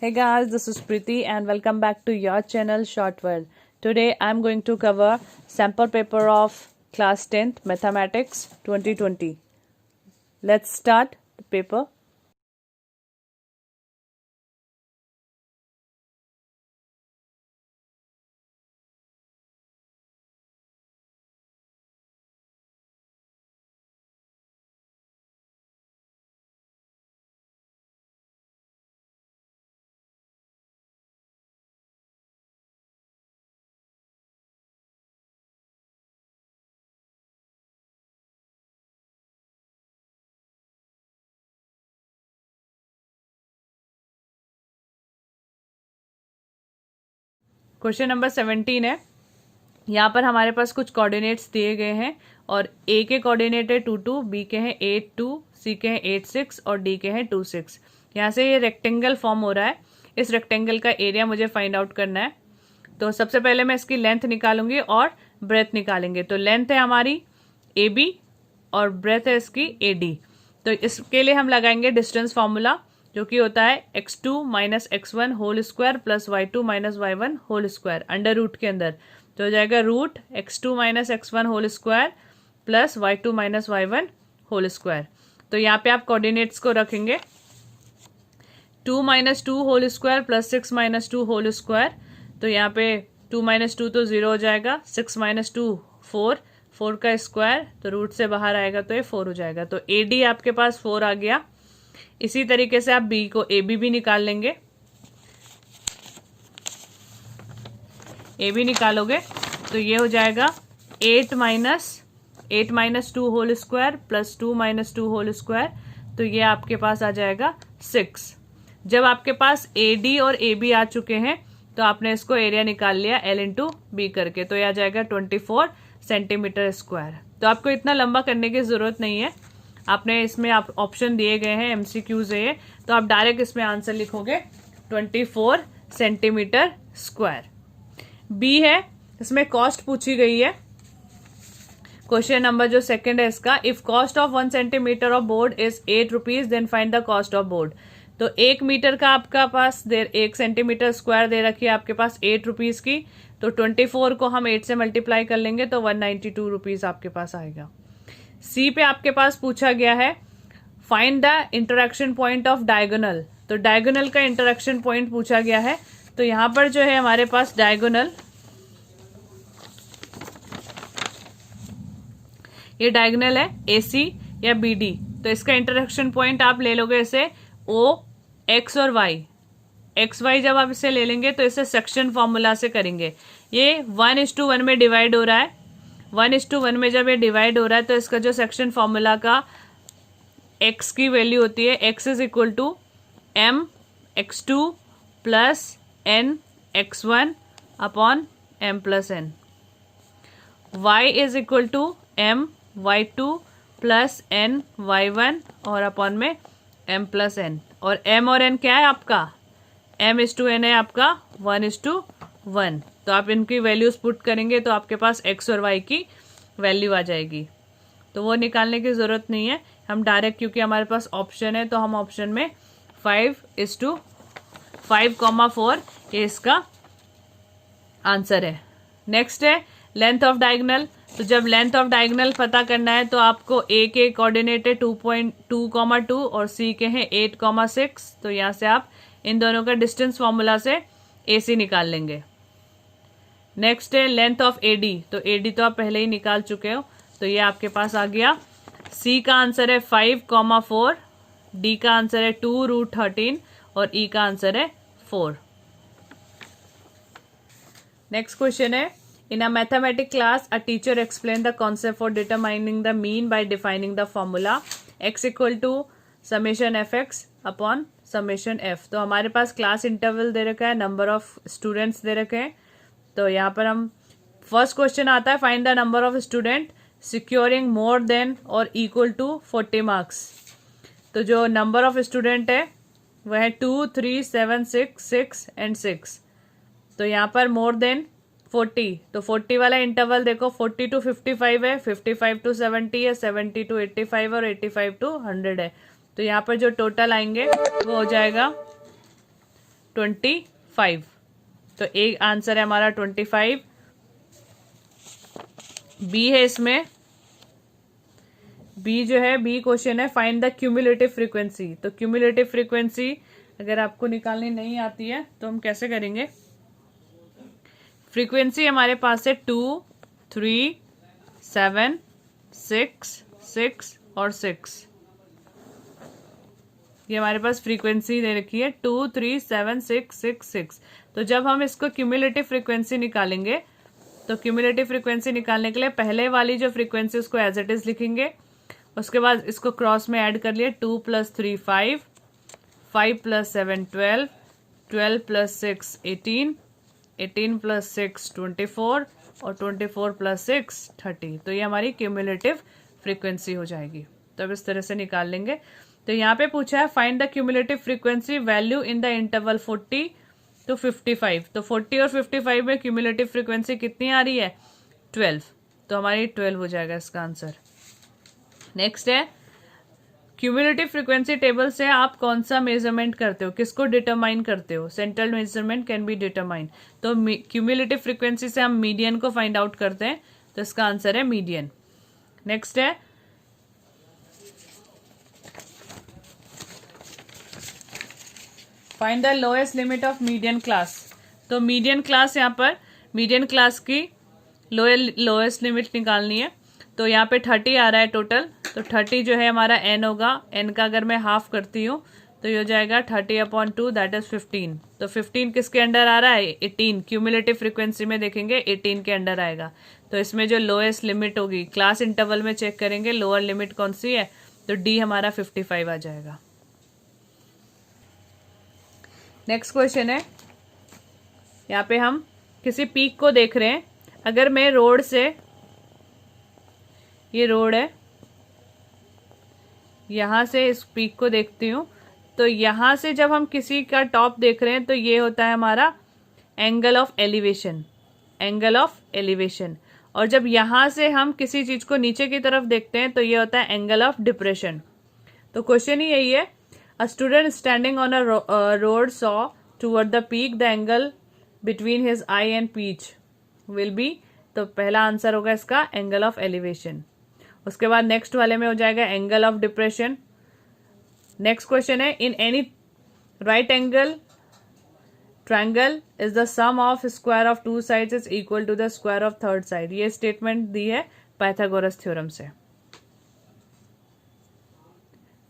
Hey guys, this is Preeti and welcome back to your channel Short World. Today I'm going to cover sample paper of class 10th Mathematics 2020. Let's start the paper. Question number 17 है। यहाँ पर हमारे पास कुछ coordinates दिए गए हैं और ए के कोऑर्डिनेट है 2 बी के हैं 8 सी के हैं 8 और डी के हैं 2 यहाँ से ये रेक्टेंगल फॉर्म हो रहा है। इस रेक्टेंगल का एरिया मुझे फाइंड आउट करना है। तो सबसे पहले मैं इसकी लेंथ निकालूंगी और ब्रेथ निकालेंगे। तो लेंथ है हमारी ए बी और ब्रेथ है इसकी ए डी। तो इसके लिए हम लगाएंगे डिस्टेंस फॉर्मूला, जो कि होता है x2 minus x1 whole square plus y2 minus y1 whole square under root के अंदर। तो हो जाएगा root x2 minus x1 whole square plus y2 minus y1 whole square. तो यहाँ पे आप कोऑर्डिनेट्स को रखेंगे 2 minus 2 whole square plus 6 minus 2 whole square. तो यहाँ पे 2 माइनस 2 तो 0 हो जाएगा, 6 माइनस 2 4 का स्क्वायर, तो रूट से बाहर आएगा तो ये 4 हो जाएगा। तो ए डी आपके पास 4 आ गया। इसी तरीके से आप बी को ए बी भी निकाल लेंगे। ए बी निकालोगे तो ये हो जाएगा 8 minus 2 whole square plus 2 minus 2 whole square. तो ये आपके पास आ जाएगा 6। जब आपके पास ए डी और ए बी आ चुके हैं तो आपने इसको एरिया निकाल लिया एल इंटू बी करके। तो ये आ जाएगा 24 सेंटीमीटर स्क्वायर। तो आपको इतना लंबा करने की जरूरत नहीं है। आपने इसमें आप ऑप्शन दिए गए हैं एमसीक्यूज है ये, तो आप डायरेक्ट इसमें आंसर लिखोगे 24 सेंटीमीटर स्क्वायर। बी है, इसमें कॉस्ट पूछी गई है। क्वेश्चन नंबर जो सेकंड है इसका, if cost of 1 centimetre of board is 8 rupees then find the cost of board. तो 1 मीटर का आपका पास 1 सेंटीमीटर स्क्वायर दे रखी है आपके पास 8 रुपीज की। तो 24 को हम 8 से मल्टीप्लाई कर लेंगे तो 192 रुपीज आपके पास आएगा। सी पे आपके पास पूछा गया है find the interaction point of diagonal. तो डायगोनल का इंटरेक्शन पॉइंट पूछा गया है। तो यहां पर जो है हमारे पास डायगोनल, ये डायगोनल है AC या BD। तो इसका इंटरेक्शन पॉइंट आप ले लोगे इसे O, X और Y। XY जब आप इसे ले लेंगे तो इसे सेक्शन फॉर्मूला से करेंगे। ये 1:1 में डिवाइड हो रहा है। 1:1 में जब ये डिवाइड हो रहा है तो इसका जो सेक्शन फॉर्मूला का x की वैल्यू होती है x is equal to m x2 plus n x1 upon m plus n। y is equal to m y2 plus n y1 और अपॉन में m प्लस n। और m और n क्या है आपका, m:n है आपका 1:1। तो आप इनकी वैल्यूज पुट करेंगे तो आपके पास x और y की वैल्यू आ जाएगी। तो वो निकालने की ज़रूरत नहीं है, हम डायरेक्ट, क्योंकि हमारे पास ऑप्शन है तो हम ऑप्शन में 5:5,4 ये इसका आंसर है। नेक्स्ट है लेंथ ऑफ डायगोनल। तो जब लेंथ ऑफ डायगोनल पता करना है तो आपको ए के कोऑर्डिनेट है 2.2,2 और सी के हैं 8,6। तो यहाँ से आप इन दोनों का डिस्टेंस फॉर्मूला से AC निकाल लेंगे। नेक्स्ट है लेंथ ऑफ AD। तो AD तो आप पहले ही निकाल चुके हो, तो ये आपके पास आ गया। C का आंसर है 5,4, D का आंसर है 2√13 और E का आंसर है 4। नेक्स्ट क्वेश्चन है, in a mathematics class a teacher explain the concept for determining the mean by defining the formula x equal to summation fx upon summation f। तो हमारे पास class interval दे रखा है, number of students they रखे हैं। तो यहाँ पर हम फर्स्ट क्वेश्चन आता है find the number of student securing more than और इक्वल टू 40 मार्क्स। तो जो नंबर ऑफ स्टूडेंट है वह है 2, 3, 7, 6 एंड 6। तो यहाँ पर मोर देन 40, तो 40 वाला इंटरवल देखो 40 to 55 है, 55 to 70 है, 70 to 85 और 85 to 100 है। तो यहाँ पर जो टोटल आएंगे वो हो जाएगा 25। तो एक आंसर है हमारा 25। बी है इसमें, बी जो है, बी क्वेश्चन है फाइंड द क्यूमुलेटिव फ्रीक्वेंसी। तो क्यूमुलेटिव फ्रीक्वेंसी अगर आपको निकालनी नहीं आती है तो हम कैसे करेंगे। फ्रीक्वेंसी हमारे पास है 2, 3, 7, 6, 6 और 6। ये हमारे पास फ्रीक्वेंसी दे रखी है 2, 3, 7, 6, 6, 6। तो जब हम इसको क्यूमुलेटिव फ्रीक्वेंसी निकालेंगे तो क्यूमुलेटिव फ्रीक्वेंसी निकालने के लिए पहले वाली जो फ्रीक्वेंसी उसको एज इट इज लिखेंगे, उसके बाद इसको क्रॉस में ऐड कर लिए 2 + 3 5, 5 + 7 12, 12 + 6 18, 18 + 6 24 और 24 + 6 30। तो ये हमारी क्यूमुलेटिव फ्रीक्वेंसी हो जाएगी। तो अब इस तरह से निकाल लेंगे। तो यहाँ पे पूछा है find the cumulative frequency value in the interval 40 to 55। तो 40 और 55 में क्यूमुलेटिव फ्रीक्वेंसी कितनी आ रही है 12। तो हमारी 12 हो जाएगा इसका आंसर। नेक्स्ट है क्यूमुलेटिव फ्रीक्वेंसी टेबल से आप कौन सा मेजरमेंट करते हो, किसको डिटरमाइन करते हो। Central measurement can be determine. तो क्यूमुलेटिव फ्रीक्वेंसी से हम मीडियन को फाइंड आउट करते हैं। तो इसका आंसर है मीडियन। नेक्स्ट है find the lowest limit of median class. तो मीडियन क्लास, यहाँ पर मीडियन क्लास की लोएस्ट लिमिट निकालनी है। तो यहाँ पे 30 आ रहा है टोटल। तो 30 जो है हमारा n होगा। n का अगर मैं हाफ करती हूँ तो ये हो जाएगा 30/2 दैट इज 15। तो 15 किसके अंडर आ रहा है 18। क्यूमुलेटिव फ्रीक्वेंसी में देखेंगे 18 के अंडर आएगा। तो इसमें जो लोएस्ट लिमिट होगी क्लास इंटरवल में चेक करेंगे लोअर लिमिट कौन सी है। तो डी हमारा 55 आ जाएगा। नेक्स्ट क्वेश्चन है, यहाँ पे हम किसी पीक को देख रहे हैं। अगर मैं रोड से, ये रोड है, यहां से इस पीक को देखती हूँ तो यहां से जब हम किसी का टॉप देख रहे हैं तो ये होता है हमारा angle of elevation, angle of elevation. और जब यहां से हम किसी चीज को नीचे की तरफ देखते हैं तो ये होता है एंगल ऑफ डिप्रेशन। तो क्वेश्चन ही यही है, A student standing on a road saw toward the peak. The angle between his eye and peak will be। तो पहला आंसर होगा इसका एंगल ऑफ एलिवेशन। उसके बाद नेक्स्ट वाले में हो जाएगा angle of depression. Next question है in any right angle triangle is the sum of square of 2 sides is equal to the square of third side. ये स्टेटमेंट दी है पाइथागोरस थ्योरम से।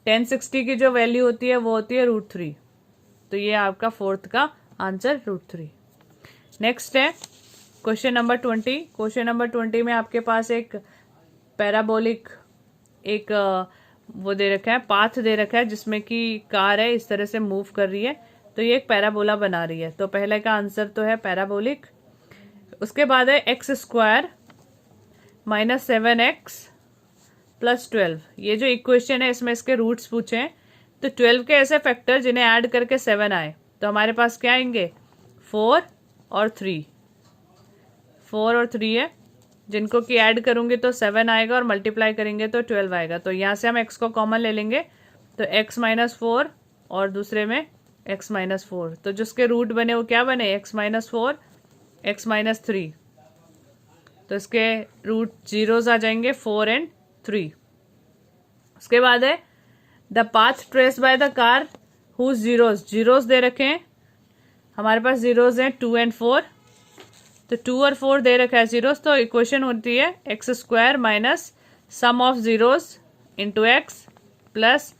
1060 की जो वैल्यू होती है वो होती है √3। तो ये आपका फोर्थ का आंसर √3। नेक्स्ट है क्वेश्चन नंबर 20। क्वेश्चन नंबर 20 में आपके पास एक पैराबोलिक एक वो दे रखा है, पाथ दे रखा है जिसमें कि कार है इस तरह से मूव कर रही है। तो ये एक पैराबोला बना रही है। तो पहले का आंसर तो है पैराबोलिक। उसके बाद है x² - 7x + 12। ये जो इक्वेशन है इसमें इसके रूट्स पूछे हैं। तो 12 के ऐसे फैक्टर जिन्हें ऐड करके 7 आए तो हमारे पास क्या आएंगे 4 और 3। 4 और 3 है, जिनको कि ऐड करूंगी तो 7 आएगा और मल्टीप्लाई करेंगे तो 12 आएगा। तो यहाँ से हम x को कॉमन ले लेंगे तो x - 4 और दूसरे में x - 4। तो जिसके रूट बने वो क्या बने x - 4 x - 3। तो इसके रूट जीरोज आ जाएंगे 4 और 3। उसके बाद है the path trace by the car whose zeros दे रखे हैं। हमारे पास जीरोज हैं 2 और 4। तो 2 और 4 दे रखा है जीरोज। तो इक्वेशन होती है x² - sum of zeros into x plus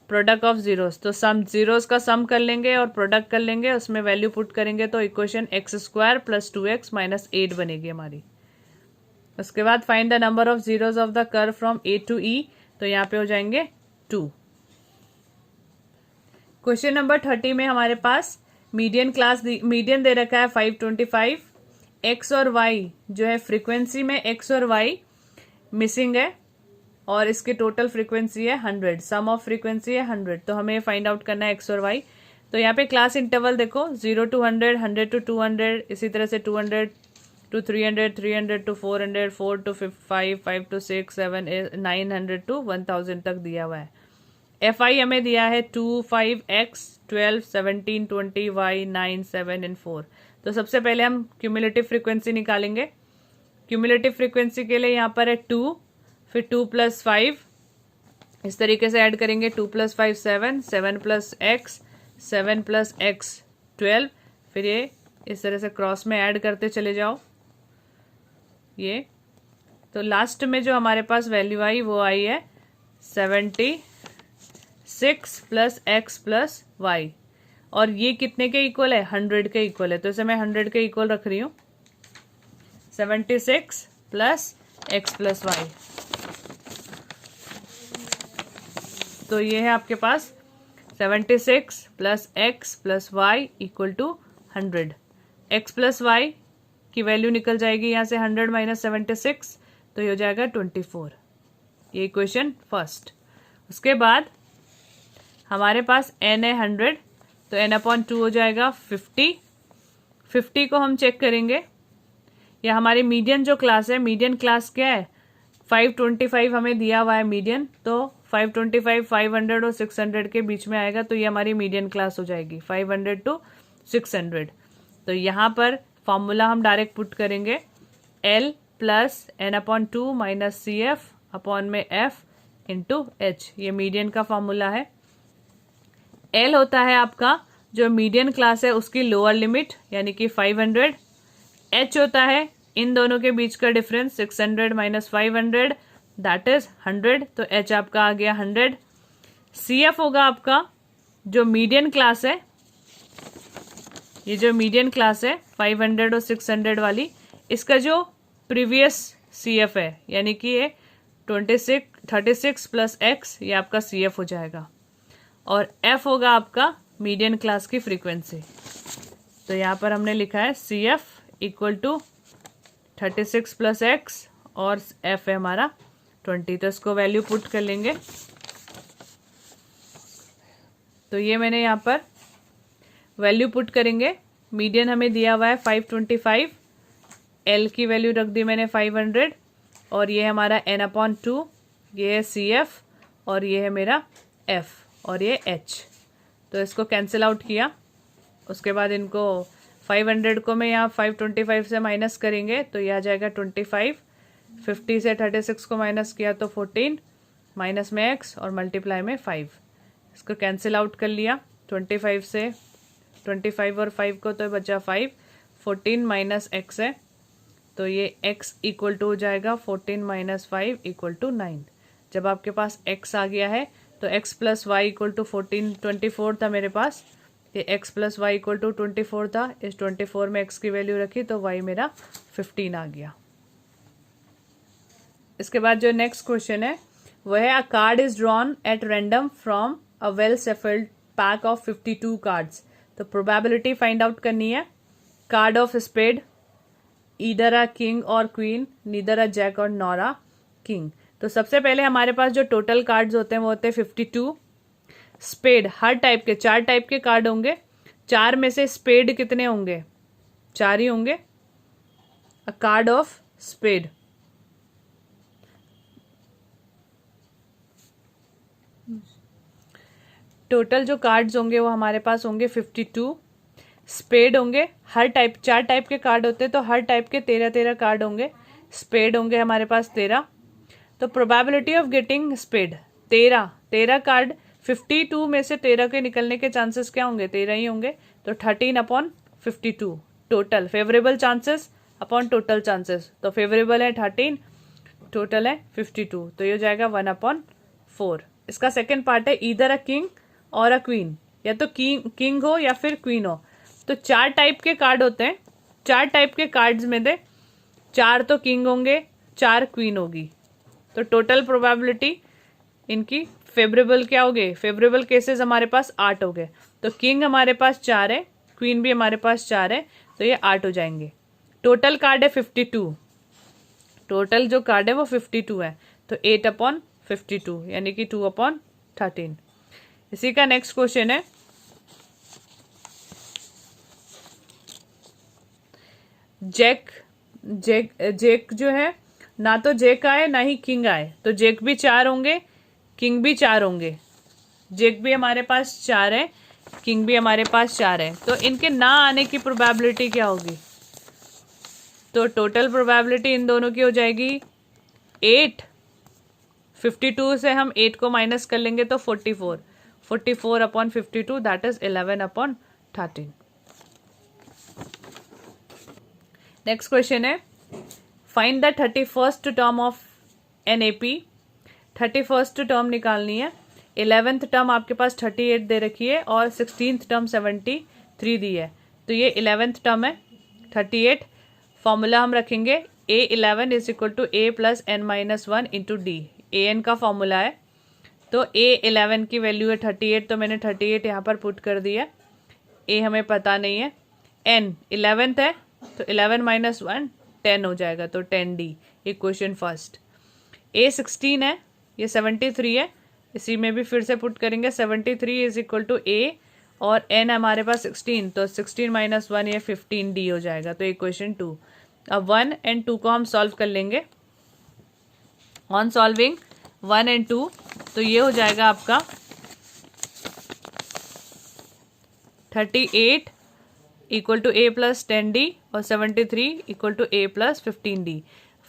product of zeros. तो सम जीरोज का सम कर लेंगे और प्रोडक्ट कर लेंगे, उसमें वैल्यू पुट करेंगे तो इक्वेशन x² + 2x - 8 बनेगी हमारी। उसके बाद find the number of zeros of the curve from A to E। तो यहाँ पे हो जाएंगे 2। क्वेश्चन नंबर 30 में हमारे पास मीडियन दे रखा है 525। x और y जो है फ्रीक्वेंसी में x और y मिसिंग है और इसकी टोटल फ्रीक्वेंसी है 100। सम ऑफ फ्रीक्वेंसी है 100। तो हमें फाइंड आउट करना है x और y। तो यहाँ पे क्लास इंटरवल देखो 0 to 100, 100 to 200, इसी तरह से 200 to 300, 300 to 400, 4 to 5, 5 to 6, 7, 900 to 1000 तक दिया हुआ है। FI हमें दिया है 2, 5, X, 12, 17, 20, Y, 9, 7 एंड 4। तो सबसे पहले हम क्यूमुलेटिव फ्रीक्वेंसी निकालेंगे। क्यूमुलेटिव फ्रीक्वेंसी के लिए यहाँ पर है 2, फिर 2 + 5, इस तरीके से ऐड करेंगे। 2 + 5 7, 7 + X, 7 + X 12, फिर ये इस तरह से क्रॉस में ऐड करते चले जाओ ये। तो लास्ट में जो हमारे पास वैल्यू आई वो आई है 76 + X + Y, और ये कितने के इक्वल है? 100 के इक्वल है। तो इसे मैं 100 के इक्वल रख रही हूँ, 76 + X + Y। तो ये है आपके पास 76 + X + Y = 100। X + Y की वैल्यू निकल जाएगी यहाँ से 100 - 76, तो ये हो जाएगा 24। ये इक्वेशन फर्स्ट। उसके बाद हमारे पास n है 100, तो n/2 हो जाएगा 50। 50 को हम चेक करेंगे, या हमारी मीडियन जो क्लास है, मीडियन क्लास क्या है? 525 हमें दिया हुआ है मीडियन, तो 525 500 और 600 के बीच में आएगा, तो ये हमारी मीडियन क्लास हो जाएगी 500 to 600। तो यहाँ पर फॉर्मूला हम डायरेक्ट पुट करेंगे, L + n/2 - CF/F × H। ये मीडियन का फॉर्मूला है। L होता है आपका जो मीडियन क्लास है उसकी लोअर लिमिट, यानी कि 500। H होता है इन दोनों के बीच का डिफरेंस, 600 - 500 दैट इज 100, तो H आपका आ गया 100। CF होगा आपका जो मीडियन क्लास है, ये जो मीडियन क्लास है 500 और 600 वाली, इसका जो प्रीवियस CF है, यानी कि ये 36 + X, ये आपका CF हो जाएगा। और F होगा आपका मीडियन क्लास की फ्रीक्वेंसी। तो यहाँ पर हमने लिखा है CF = 36 + X और F है हमारा 20। तो इसको वैल्यू पुट कर लेंगे। तो ये मैंने यहाँ पर वैल्यू पुट करेंगे। मीडियन हमें दिया हुआ है 525, L की वैल्यू रख दी मैंने 500, और ये हमारा n/2, ये है CF, और ये है मेरा F, और ये H। तो इसको कैंसिल आउट किया। उसके बाद इनको 500 को मैं यहाँ 525 से माइनस करेंगे, तो यह आ जाएगा 25। 50 से 36 को माइनस किया तो 14, माइनस में X और मल्टीप्लाई में 5। इसको कैंसिल आउट कर लिया। 25 से 25 और 5 को तो बचा 5, 14 - X है, तो ये X = हो जाएगा 14 - 5 = 9। जब आपके पास X आ गया है तो X + Y = 14, 24 था मेरे पास, ये X + Y = 24 था। इस 24 में X की वैल्यू रखी तो Y मेरा 15 आ गया। इसके बाद जो नेक्स्ट क्वेश्चन है वह है, a card is drawn at random from a well shuffled pack of 52 cards. तो प्रोबेबिलिटी फाइंड आउट करनी है। Card of spade, either a king और क्वीन, नीदर अ जैक और नॉर अ किंग। तो सबसे पहले हमारे पास जो टोटल कार्ड्स होते हैं वो होते हैं 52। स्पेड, हर टाइप के 4 टाइप के कार्ड होंगे। 4 में से स्पेड कितने होंगे? 4 ही होंगे। A card of spade, total जो कार्ड्स होंगे वो हमारे पास होंगे 52। स्पेड होंगे, हर टाइप 4 टाइप के कार्ड होते हैं, तो हर टाइप के 13 कार्ड होंगे। स्पेड होंगे हमारे पास 13। तो probability of getting spade 13 card, 52 में से 13 के निकलने के चांसेस क्या होंगे? 13 ही होंगे। तो 13/52 total favourable chances upon total chances. तो फेवरेबल है 13, टोटल है 52, तो ये हो जाएगा 1/4। इसका सेकेंड पार्ट है, ईदर अ किंग और अ क्वीन, या तो किंग हो या फिर क्वीन हो। तो 4 टाइप के कार्ड होते हैं। 4 टाइप के कार्ड्स में से 4 तो किंग होंगे, 4 क्वीन होगी। तो टोटल प्रोबेबिलिटी इनकी फेवरेबल क्या हो गए? फेवरेबल केसेस हमारे पास 8 हो गए। तो किंग हमारे पास 4 है, क्वीन भी हमारे पास 4 है, तो ये 8 हो जाएंगे। टोटल कार्ड है 52, टोटल जो कार्ड है वो 52 है, तो 8/52 यानी कि 2/13। इसी का नेक्स्ट क्वेश्चन है, जेक जो है, ना तो जेक आए ना ही किंग आए, तो जेक भी 4 होंगे, किंग भी 4 होंगे। जेक भी हमारे पास 4 है, किंग भी हमारे पास 4 है, तो इनके ना आने की प्रोबेबिलिटी क्या होगी? तो टोटल प्रोबेबिलिटी इन दोनों की हो जाएगी 8। 52 से हम 8 को माइनस कर लेंगे तो 44। 44 upon 52 that is 11 upon 13। Next question है, find the 31st term of an AP. 31st term निकालनी है। 11th टर्म आपके पास 38 दे रखी है और 16th टर्म 73 दी है, तो ये 11th टर्म है 38। फॉर्मूला हम रखेंगे A11 is equal to A plus N minus 1 into D. AN का फॉर्मूला है, तो A11 की वैल्यू है 38, तो मैंने 38 यहाँ पर पुट कर दिया। A हमें पता नहीं है, N 11th है, तो 11 माइनस 1 10 हो जाएगा, तो 10D इक्वेशन फर्स्ट। A 16 है, ये 73 है, इसी में भी फिर से पुट करेंगे 73 इज इक्वल टू A और N हमारे पास 16, तो 16 माइनस 1 ये 15D हो जाएगा, तो इक्वेशन 2। अब 1 एंड 2 को हम सॉल्व कर लेंगे। ऑन सॉल्विंग 1 एंड 2, तो ये हो जाएगा आपका 38 equal to A plus 10D और 73 equal to A plus 15D।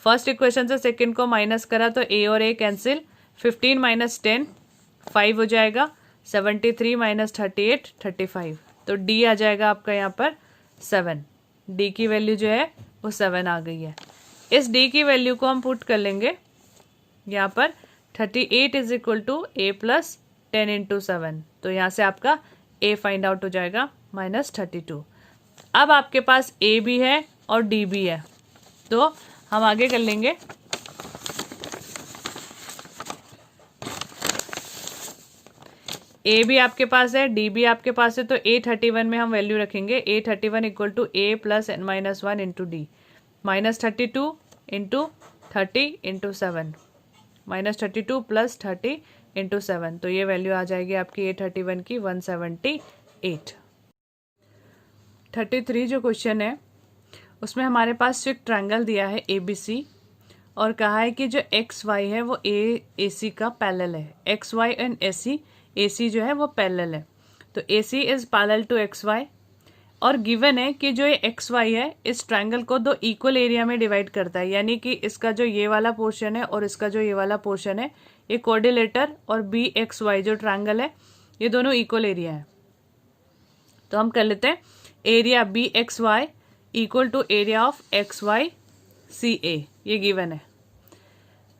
First equation से सेकंड को माइनस करा तो A और A कैंसिल, 15 माइनस 10 5 हो जाएगा, 73 माइनस 38 35, तो D आ जाएगा आपका यहाँ पर 7। D की वैल्यू जो है वो 7 आ गई है। इस D की वैल्यू को हम पुट कर लेंगे यहाँ पर 38 is equal to A plus 10 into 7, तो यहाँ से आपका A फाइंड आउट हो जाएगा -32। अब आपके पास A भी है और D भी है, तो हम आगे कर लेंगे। A भी आपके पास है, D भी आपके पास है, तो A31 में हम वैल्यू रखेंगे A31 equal to A plus N minus 1 into D. -32 into 30 into 7, -32 plus 30 into 7, तो ये वैल्यू आ जाएगी आपकी A31 की 178। 33 जो क्वेश्चन है उसमें हमारे पास एक ट्रायंगल दिया है ABC और कहा है कि जो XY है वो AC का पैरेलल है। XY एंड AC जो है वो पैरेलल है, तो AC is parallel to XY और गिवन है कि जो ये XY है इस ट्रायंगल को दो इक्वल एरिया में डिवाइड करता है, यानी कि इसका जो ये वाला पोर्शन है और इसका जो ये वाला पोर्शन है, ये कोऑर्डिनेटर और BXY जो ट्रायंगल है ये दोनों इक्वल एरिया है। तो हम कर लेते हैं area BXY equal to area of XYCA, ये गिवन है।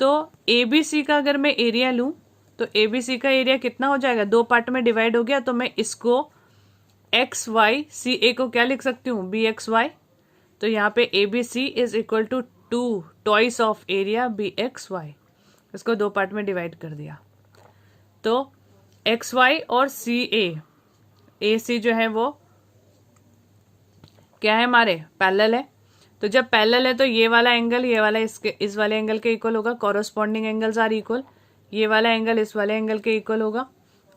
तो ABC का अगर मैं एरिया लूं तो ABC का एरिया कितना हो जाएगा, दो पार्ट में डिवाइड हो गया, तो मैं इसको XYCA को क्या लिख सकती हूँ BXY, तो यहाँ पे ABC is equal to 2 twice of area BXY, इसको दो पार्ट में डिवाइड कर दिया। तो XY और AC जो है वो क्या है, हमारे पैरेलल है, तो जब पैरेलल है तो ये वाला एंगल ये वाला इस वाले एंगल के इक्वल होगा, कॉरस्पॉन्डिंग एंगल्स आर इक्वल, ये वाला एंगल इस वाले एंगल के इक्वल होगा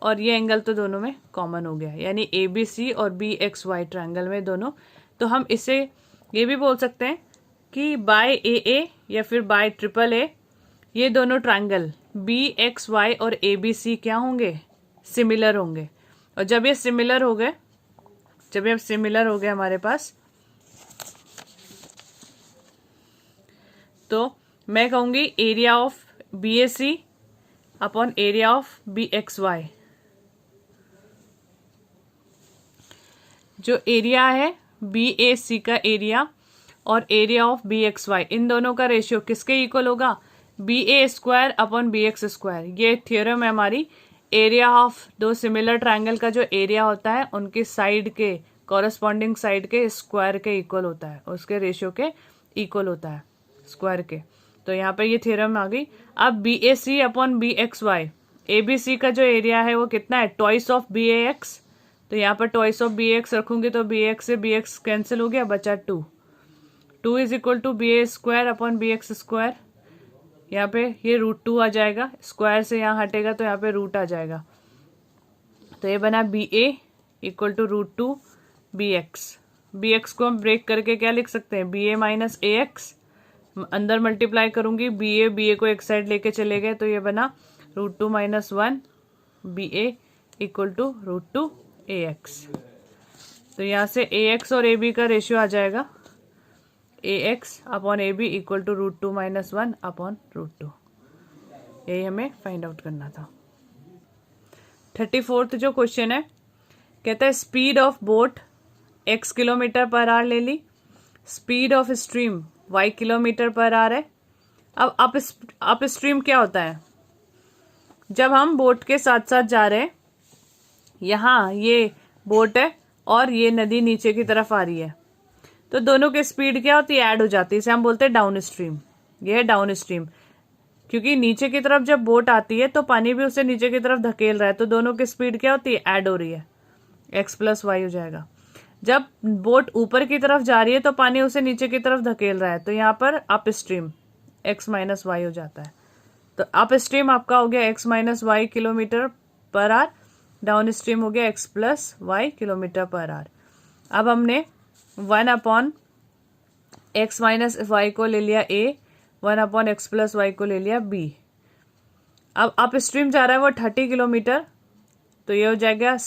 और ये एंगल तो दोनों में कॉमन हो गया, यानी ABC और BXY ट्रायंगल में दोनों। तो हम इसे ये भी बोल सकते हैं कि बाय AA या फिर बाय AAA ये दोनों ट्रायंगल BXY और ABC क्या होंगे, सिमिलर होंगे। और जब ये सिमिलर हो गए हमारे पास, तो मैं कहूंगी area of BAC upon area of BXY, जो एरिया है BAC का एरिया और एरिया ऑफ BXY, इन दोनों का रेशियो किसके इक्वल होगा, BA square upon BX square. ये थ्योरम है हमारी, एरिया ऑफ दो सिमिलर ट्रायंगल का जो एरिया होता है उनकी साइड के कॉरस्पॉन्डिंग साइड के स्क्वायर के इक्वल होता है, उसके रेशियो के इक्वल होता है स्क्वायर के। तो यहाँ पर ये थ्योरम आ गई। अब BAC अपॉन BXY, ABC का जो एरिया है वो कितना है, टॉइस ऑफ BAX, तो यहाँ पर टॉइस ऑफ BAX रखूंगी तो BX से BX कैंसिल हो गया, बचा 2 is equal to BA square upon BX square, यहाँ पे ये √2 आ जाएगा, स्क्वायर से यहाँ हटेगा तो यहाँ पे रूट आ जाएगा, तो ये बना BA इक्वल टू √2 BX को हम ब्रेक करके क्या लिख सकते हैं, BA माइनस AX, अंदर मल्टीप्लाई करूंगी BA को एक साइड लेके चले गए, तो ये बना √2 - 1 BA इक्वल टू √2 AX। तो यहाँ से AX और AB का रेशियो आ जाएगा AX upon AB equal to √2 - 1 upon √2। यही हमें फाइंड आउट करना था। 34th जो क्वेश्चन है, कहता है speed of boat x kilometre per hour ले ली, speed of stream y kilometre per hour है। अब अप स्ट्रीम क्या होता है? जब हम बोट के साथ साथ जा रहे हैं, यहाँ ये बोट है और ये नदी नीचे की तरफ आ रही है, तो दोनों की स्पीड क्या होती है? ऐड हो जाती है। इसे हम बोलते हैं डाउन स्ट्रीम। ये है डाउन स्ट्रीम, क्योंकि नीचे की तरफ जब बोट आती है तो पानी भी उसे नीचे की तरफ धकेल रहा है, तो दोनों की स्पीड क्या होती है? ऐड हो रही है। x + y हो जाएगा। जब बोट ऊपर की तरफ जा रही है तो पानी उसे नीचे की तरफ धकेल रहा है, तो यहाँ पर अप स्ट्रीम x - y हो जाता है। तो अप स्ट्रीम आपका हो गया x - y kilometre per our, down stream हो गया x + y kilometre per our. अब हमने 1/x - y को ले लिया A, 1/x + y को ले लिया B। अब अप स्ट्रीम जा रहा है वो 30 किलोमीटर, तो ये हो जाएगा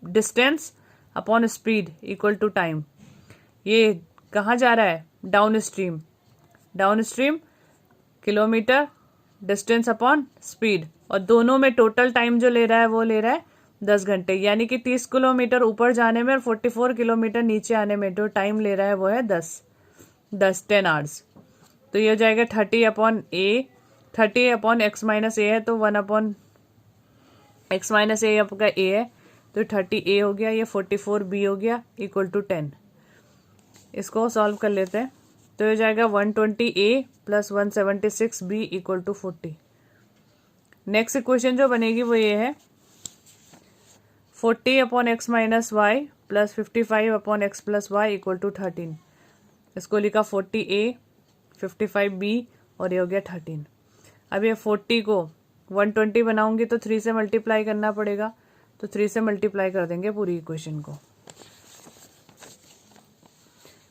distance upon speed equal to time. ये कहाँ जा रहा है? Downstream. Downstream kilometre, distance upon speed, और दोनों में टोटल टाइम जो ले रहा है वो ले रहा है 10 घंटे। यानी कि 30 किलोमीटर ऊपर जाने में और 44 किलोमीटर नीचे आने में जो टाइम ले रहा है वो है 10 आवर्स। तो ये हो जाएगा 30/A। 30/x - A है तो 1/x - A आपका A है, तो 30A हो गया। ये 44B हो गया इक्वल टू 10। इसको सॉल्व कर लेते हैं, तो ये हो जाएगा 120A + 176B equal to 40। Next equation जो बनेगी वो ये है 40/x - y + 55/x + y equal to 13। इसको लिखा 40A, 55B और ये हो गया 13। अब ये 40 को 120 बनाऊंगी तो 3 से मल्टीप्लाई करना पड़ेगा, तो 3 से मल्टीप्लाई कर देंगे पूरी इक्वेशन को।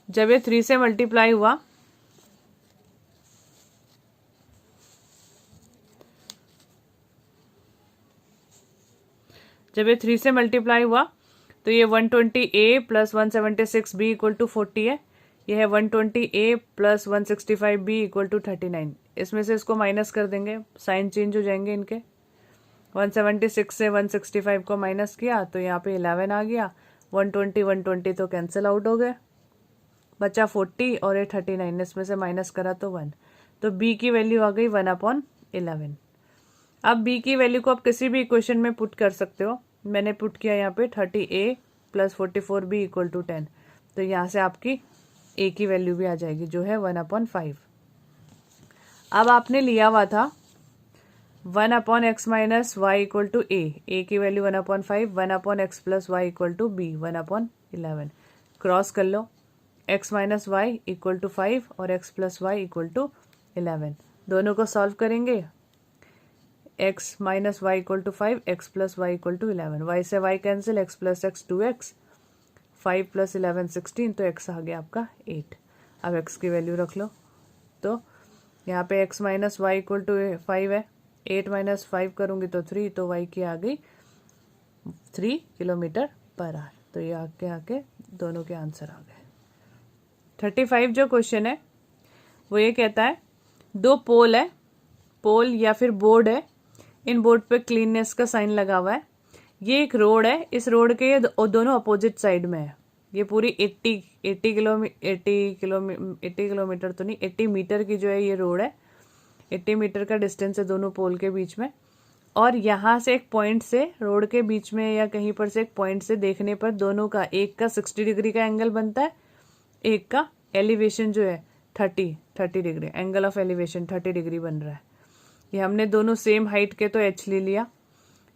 जब ये 3 से मल्टीप्लाई हुआ तो ये 120A + 176B इक्वल टू 40 है। ये है 120A + 165B इक्वल टू 39। इसमें से इसको माइनस कर देंगे, साइन चेंज हो जाएंगे इनके। 176 से 165 को माइनस किया तो यहाँ पे 11 आ गया। 120 तो कैंसिल आउट हो गए, बचा 40 और ये 39, इसमें से माइनस करा तो 1। तो B की वैल्यू आ गई 1/11। अब B की वैल्यू को आप किसी भी इक्वेशन में पुट कर सकते हो। मैंने पुट किया यहाँ पे 30A + 44B इक्वल टू 10, तो यहाँ से आपकी A की वैल्यू भी आ जाएगी जो है 1/5। अब आपने लिया हुआ था 1/x - y equal to A की value 1/5, 1/x + y equal to B 1/11। Cross कर लो, x - y इक्वल टू 5 और x + y इक्वल टू 11। दोनों को सॉल्व करेंगे, x - y equal to 5, x + y equal to 11। y से y cancel, x + x 2x, 5 + 11 16, तो x आ गया आपका 8। अब x की वैल्यू रख लो, तो यहाँ पे x - y इक्वल टू 5 है, 8 - 5 करूँगी तो 3, तो y की आ गई 3 किलोमीटर पर आवर। तो ये आके दोनों के आंसर आ गए। 35 जो क्वेश्चन है वो ये कहता है 2 पोल है, पोल या फिर बोर्ड है, इन बोर्ड पे क्लीननेस का साइन लगा हुआ है। ये एक रोड है, इस रोड के ये दोनों अपोजिट साइड में है। ये पूरी 80 किलोमीटर तो नहीं, 80 मीटर की जो है ये रोड है। 80 मीटर का डिस्टेंस है दोनों पोल के बीच में, और यहाँ से एक पॉइंट से रोड के बीच में या कहीं पर से एक पॉइंट से देखने पर दोनों का, एक का 60 डिग्री का एंगल बनता है, एक का एलिवेशन जो है 30 degree, angle of elevation 30 degree बन रहा है। ये हमने दोनों सेम हाइट के तो h ले लिया,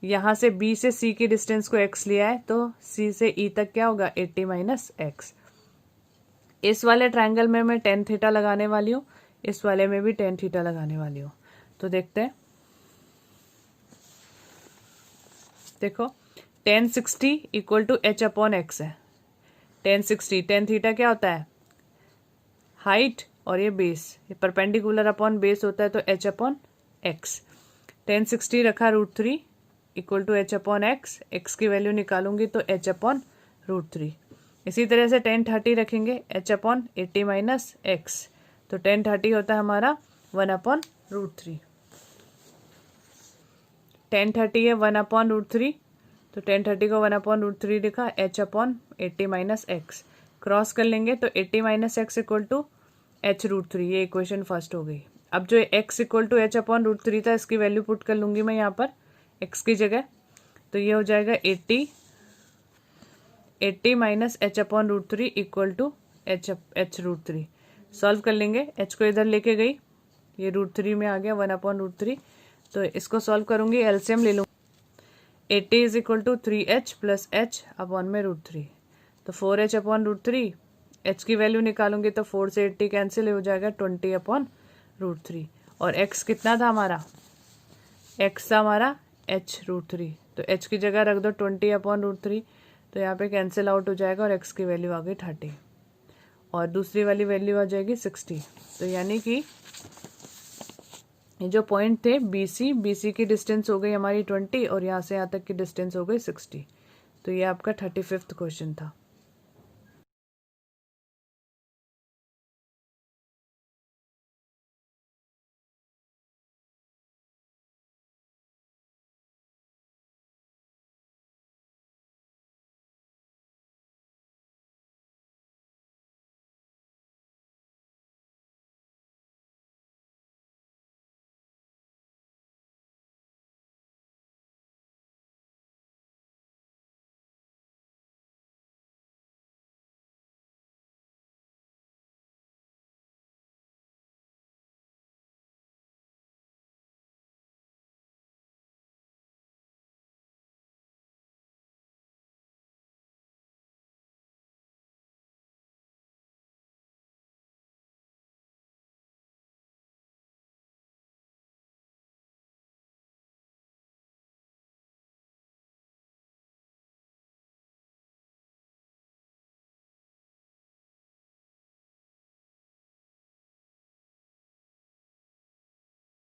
यहाँ से B से C की डिस्टेंस को x लिया है, तो C से E तक क्या होगा 80 - x। इस वाले ट्रायंगल में मैं tan थीटा लगाने वाली हूँ, इस वाले में भी tan थीटा लगाने वाली हूँ। तो देखते हैं, देखो tan 60 इक्वल टू h/x है। tan 60, tan थीटा क्या होता है? हाइट, और ये बेस, ये परपेंडिकुलर अपॉन बेस होता है, तो h/x। tan 60 रखा √3, equal to H upon X, X की वैल्यू निकालूंगी तो एच अपॉन √3। इसी तरह से 10/30 रखेंगे, एच अपॉन 80 माइनस एक्स, तो 10/30 होता है हमारा 1 अपॉन √3। 10/30 है 1 अपॉन √3, तो 10/30 को 1 अपॉन √3 लिखा, H upon 80 minus X, cross कर लेंगे तो 80 minus X equal to H √3, ये इक्वेशन फर्स्ट हो गई। अब जो X equal to H upon √3 था, इसकी वैल्यू पुट कर लूंगी मैं यहाँ पर एक्स की जगह, तो ये हो जाएगा 80 minus H upon √3 equal to H √3। Solve कर लेंगे, एच को इधर लेके गई, ये √3 में आ गया 1 अपॉन √3, तो इसको सॉल्व करूंगी, एलसीएम ले लूँगी। 80 is equal to 3h plus H upon में √3, तो 4h अपॉन √3, एच की वैल्यू निकालूंगी तो 4 से 80 कैंसिल हो जाएगा 20 अपॉन √3, और x कितना था हमारा, x था हमारा h √3, तो h की जगह रख दो 20 अपॉन √3, तो यहाँ पे कैंसिल आउट हो जाएगा और x की वैल्यू आ गई 30 और दूसरी वाली वैल्यू आ जाएगी 60। तो यानी कि ये जो पॉइंट थे BC की डिस्टेंस हो गई हमारी 20 और यहाँ से यहाँ तक की डिस्टेंस हो गई 60। तो ये आपका 35वां क्वेश्चन था।